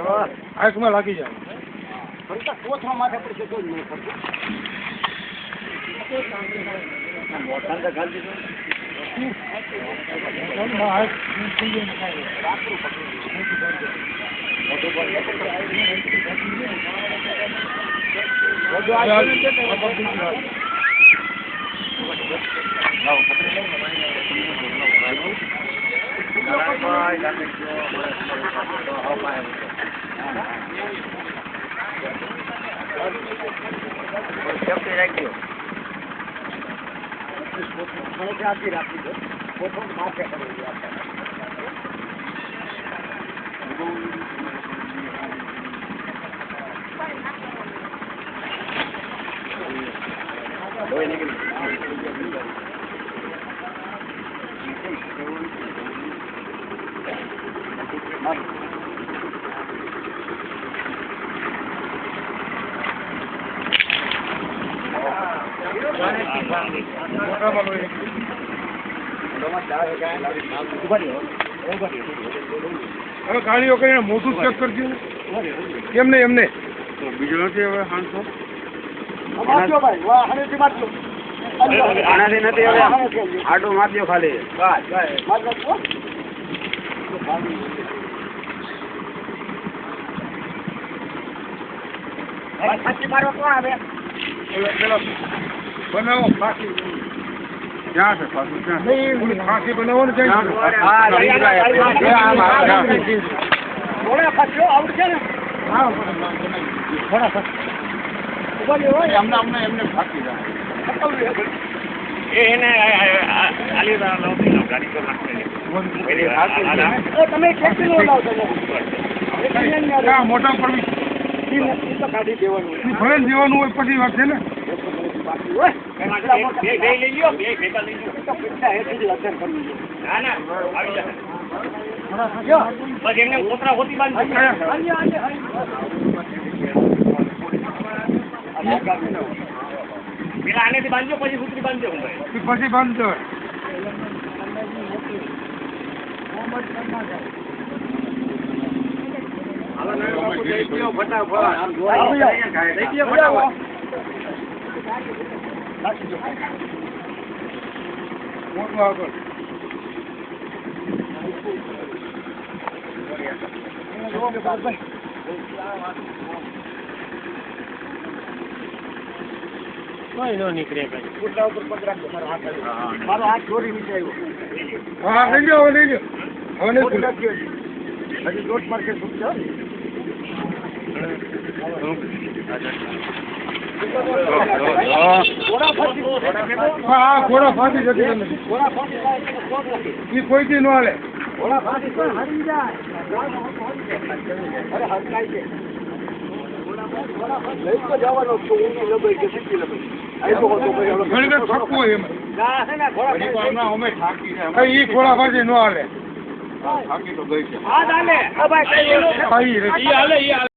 આંખમાં લાગી જાય કોથળા માથે પડશે તો જ નહીં પડશે. મોટા તો ઘર દીધું હવે ગાડીઓ કરીને મોટું ચેક કરજો એમને એમને બીજો નથી હવે હાંસો આનાથી નથી હવે આટો મારજો ખાલી બનાવો ફાંસી ક્યાં છે પાછું ક્યાં ફાંસી બનાવો ને ક્યાં એમને ફાંસી મોટા પડવી ભલે દેવાનું હોય પછી વાત છે ને પેલા આનેથી બાંધજો પછી સૂત્રી બાંધજો પછી બાંધજો નીકળે મારો હાથ ચોરી નીચે આવ્યો. હા લઈ લો હવે લઈ લો હવે નહીં હજી દોઢ માર્કેટ છૂટશે. હા ઘોડા ફાંસી જતી નથી એ કોઈથી ન હાલે ઘણી વાર થકવું હોય એમાં એ ઘોડા ફાંસી ન હાલે થાકી તો ગઈ છે